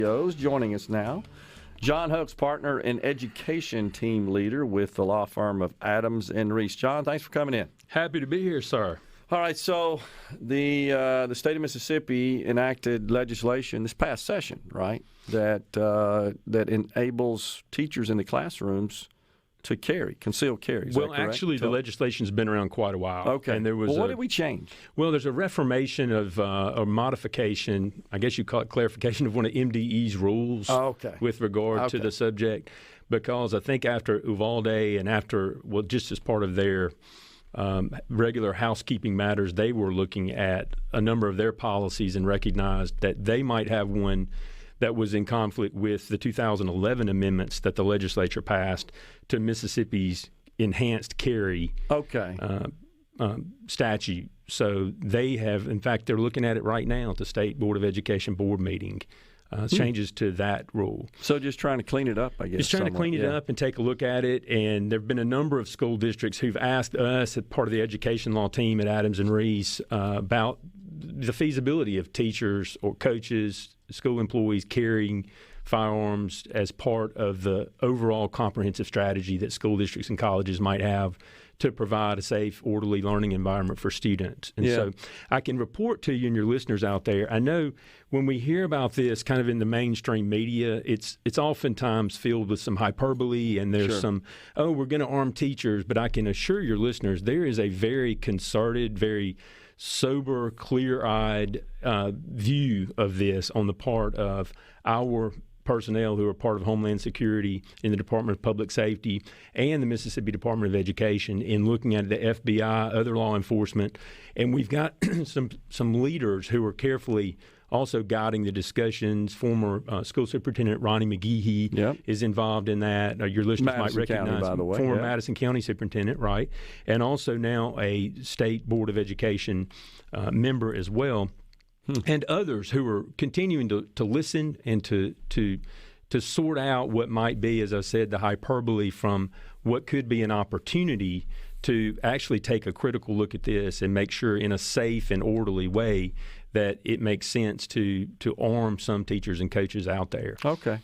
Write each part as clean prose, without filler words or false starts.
Joining us now, John Hoke's partner and education team leader with the law firm of Adams and Reese. John, thanks for coming in. Happy to be here, sir. All right, so the state of Mississippi enacted legislation this past session, right, that enables teachers in the classrooms to concealed carry. Is that correct? Actually, the legislation's been around quite a while. Okay. And there was what did we change? Well, there's a reformation of a modification, I guess you call it clarification of one of MDE's rules with regard to the subject, because I think after Uvalde and just as part of their regular housekeeping matters, they were looking at a number of their policies and recognized that they might have one that was in conflict with the 2011 amendments that the legislature passed to Mississippi's enhanced carry statute. So they have, in fact, they're looking at it right now at the State Board of Education board meeting, changes to that rule. So just trying to clean it up, I guess. Just trying to clean it up and take a look at it. And there have been a number of school districts who've asked us, as part of the education law team at Adams and Reese, about the feasibility of teachers or coaches, school employees carrying firearms as part of the overall comprehensive strategy that school districts and colleges might have to provide a safe, orderly learning environment for students. And so I can report to you and your listeners out there, I know when we hear about this kind of in the mainstream media, it's oftentimes filled with some hyperbole and there's some, we're going to arm teachers. But I can assure your listeners there is a very concerted, very sober, clear-eyed view of this on the part of our personnel who are part of Homeland Security in the Department of Public Safety and the Mississippi Department of Education in looking at the FBI, other law enforcement. And we've got some leaders who are carefully also guiding the discussions. Former School Superintendent Ronnie McGehee is involved in that. Your listeners might recognize by the way. Former Madison County Superintendent, right? And also now a State Board of Education member as well. And others who are continuing to listen and to sort out what might be, as I said, the hyperbole from what could be an opportunity to actually take a critical look at this and make sure in a safe and orderly way that it makes sense to arm some teachers and coaches out there. Okay.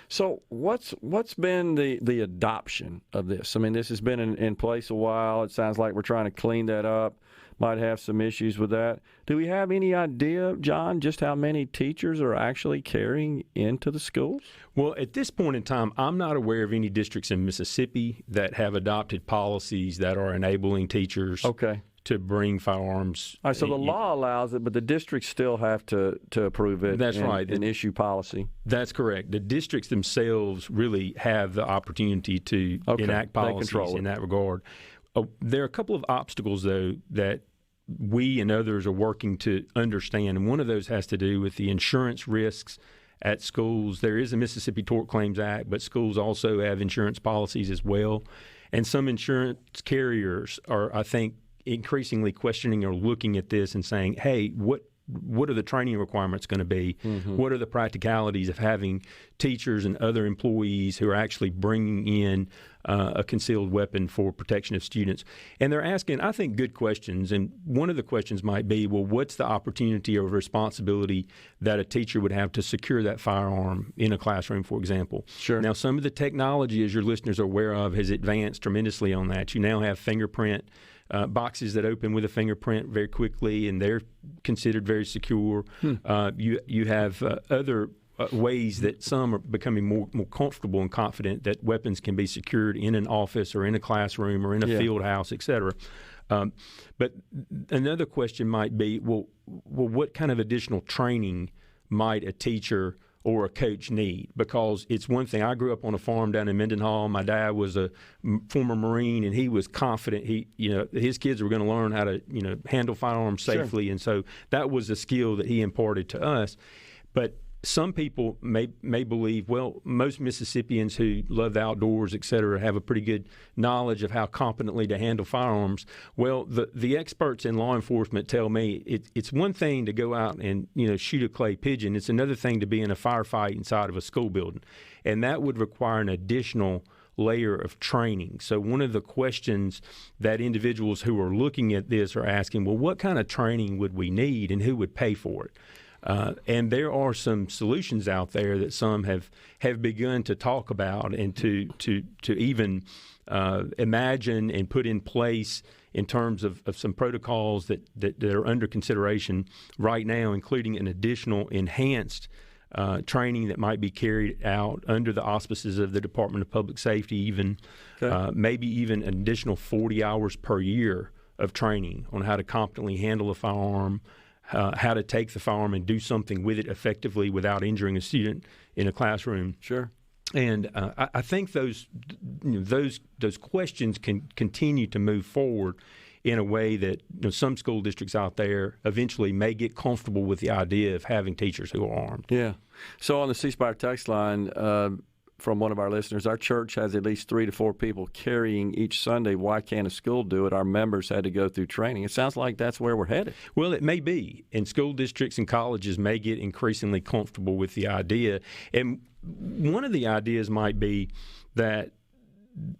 So what's been the adoption of this? I mean, this has been in place a while. It sounds like we're trying to clean that up. Might have some issues with that. Do we have any idea, John, just how many teachers are actually carrying into the schools? Well, at this point in time, I'm not aware of any districts in Mississippi that have adopted policies that are enabling teachers to bring firearms. All right, so the law allows it, but the districts still have to approve it. That's right. And issue policy. That's correct. The districts themselves really have the opportunity to enact policies in that regard. There are a couple of obstacles, though, that we and others are working to understand, and one of those has to do with the insurance risks at schools. There is a Mississippi Tort Claims Act, but schools also have insurance policies as well. And some insurance carriers are, I think, increasingly questioning or looking at this and saying, hey, what are the training requirements going to be? Mm-hmm. What are the practicalities of having teachers and other employees who are actually bringing in a concealed weapon for protection of students? And they're asking, I think, good questions. And one of the questions might be, well, what's the opportunity or responsibility that a teacher would have to secure that firearm in a classroom, for example? Sure. Now, some of the technology, as your listeners are aware of, has advanced tremendously on that. You now have fingerprint boxes that open with a fingerprint very quickly, and they're considered very secure. You have other ways that some are becoming more comfortable and confident that weapons can be secured in an office or in a classroom or in a field house, et cetera. But another question might be, well, what kind of additional training might a teacher or a coach need? Because it's one thing. I grew up on a farm down in Mendenhall. My dad was a former Marine, and he was confident his kids were going to learn how to handle firearms safely, and so that was a skill that he imparted to us. But some people may believe, well, most Mississippians who love the outdoors, et cetera, have a pretty good knowledge of how competently to handle firearms. Well, the experts in law enforcement tell me it's one thing to go out and shoot a clay pigeon. It's another thing to be in a firefight inside of a school building, and that would require an additional layer of training. So one of the questions that individuals who are looking at this are asking, well, what kind of training would we need and who would pay for it? And there are some solutions out there that some have begun to talk about and to even imagine and put in place in terms of some protocols that are under consideration right now, including an additional enhanced training that might be carried out under the auspices of the Department of Public Safety, even maybe even an additional 40 hours per year of training on how to competently handle a firearm, how to take the firearm and do something with it effectively without injuring a student in a classroom. Sure. And I think those questions can continue to move forward in a way that some school districts out there eventually may get comfortable with the idea of having teachers who are armed. Yeah. So on the C Spire text line, from one of our listeners, our church has at least 3 to 4 people carrying each Sunday. Why can't a school do it? Our members had to go through training. It sounds like that's where we're headed. Well, it may be. And school districts and colleges may get increasingly comfortable with the idea. And one of the ideas might be that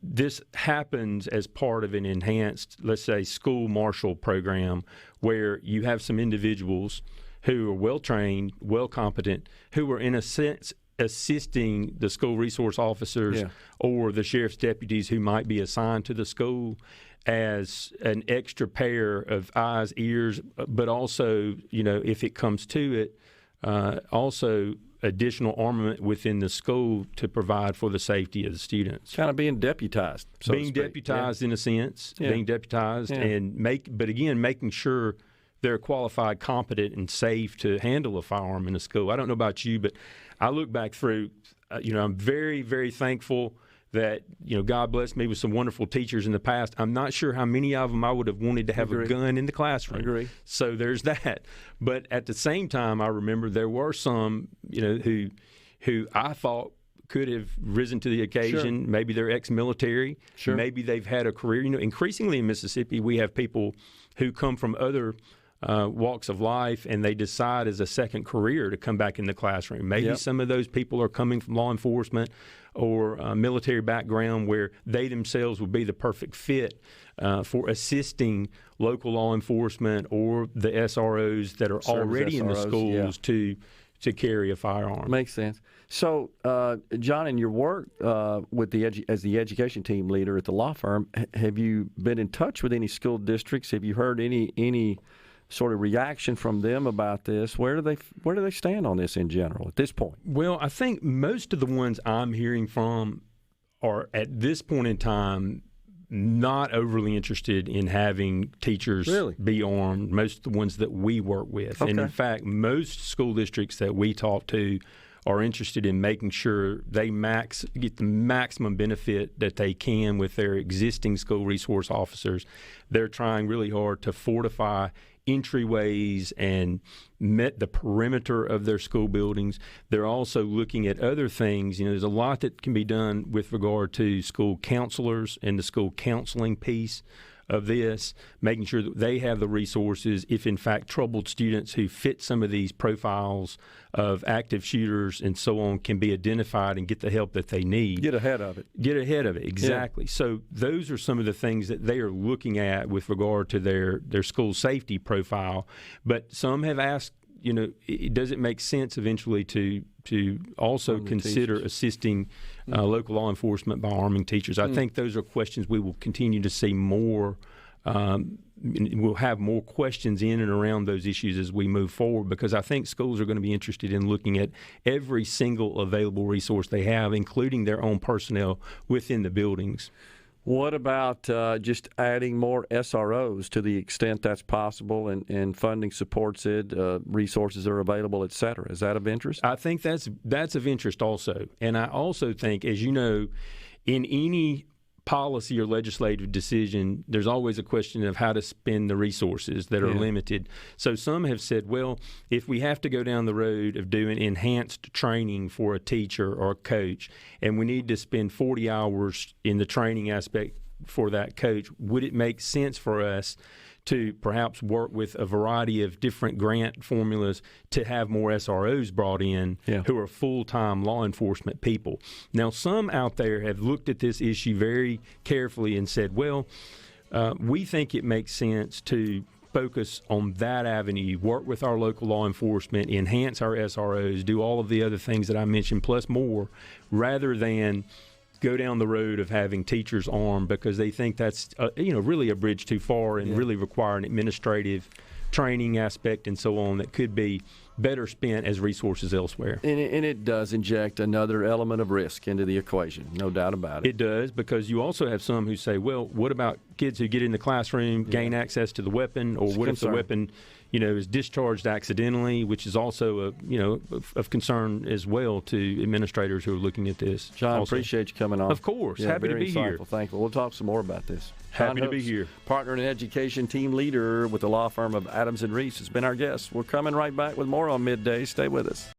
this happens as part of an enhanced, let's say, school marshal program where you have some individuals who are well-trained, well-competent, who are in a sense assisting the school resource officers or the sheriff's deputies who might be assigned to the school as an extra pair of eyes, ears, but also, if it comes to it, also additional armament within the school to provide for the safety of the students. Kind of being deputized. Being deputized in a sense, being deputized and making sure they're qualified, competent, and safe to handle a firearm in a school. I don't know about you, but I look back through, I'm very, very thankful that, God blessed me with some wonderful teachers in the past. I'm not sure how many of them I would have wanted to have a gun in the classroom. Agree. So there's that. But at the same time, I remember there were some, who I thought could have risen to the occasion. Sure. Maybe they're ex-military. Sure. Maybe they've had a career. Increasingly in Mississippi, we have people who come from other walks of life, and they decide as a second career to come back in the classroom. Maybe some of those people are coming from law enforcement or a military background where they themselves would be the perfect fit for assisting local law enforcement or the SROs that are already in the schools to carry a firearm. Makes sense. So, John, in your work with as the education team leader at the law firm, have you been in touch with any school districts? Have you heard any sort of reaction from them about this? Where do they stand on this in general at this point? Well, I think most of the ones I'm hearing from are at this point in time not overly interested in having teachers be armed, most of the ones that we work with. Okay. And in fact, most school districts that we talk to are interested in making sure they get the maximum benefit that they can with their existing school resource officers. They're trying really hard to fortify entryways and met the perimeter of their school buildings. They're also looking at other things. There's a lot that can be done with regard to school counselors and the school counseling piece of this, making sure that they have the resources if, in fact, troubled students who fit some of these profiles of active shooters and so on can be identified and get the help that they need. Get ahead of it. Exactly. Yeah. So those are some of the things that they are looking at with regard to their school safety profile. But some have asked, does it make sense eventually to also consider assisting local law enforcement by arming teachers? I think those are questions we will continue to see more. We'll have more questions in and around those issues as we move forward, because I think schools are going to be interested in looking at every single available resource they have, including their own personnel within the buildings. What about just adding more SROs to the extent that's possible and funding supports it, resources are available, et cetera? Is that of interest? I think that's of interest also. And I also think, as you know, in any policy or legislative decision, there's always a question of how to spend the resources that are limited. So some have said, well, if we have to go down the road of doing enhanced training for a teacher or a coach, and we need to spend 40 hours in the training aspect for that coach, would it make sense for us to perhaps work with a variety of different grant formulas to have more SROs brought in who are full-time law enforcement people? Now, some out there have looked at this issue very carefully and said, well, we think it makes sense to focus on that avenue, work with our local law enforcement, enhance our SROs, do all of the other things that I mentioned, plus more, rather than go down the road of having teachers armed because they think that's really a bridge too far and really require an administrative training aspect and so on that could be better spent as resources elsewhere. And it does inject another element of risk into the equation, no doubt about it. It does, because you also have some who say, well, what about kids who get in the classroom, gain access to the weapon, or what if the weapon is discharged accidentally, which is also of concern as well to administrators who are looking at this. John, also. Appreciate you coming on. Of course. Happy to be here. Thankful. We'll talk some more about this. Happy to be here. Partner in education, team leader with the law firm of Adams and Reese, has been our guest. We're coming right back with more on Midday. Stay with us.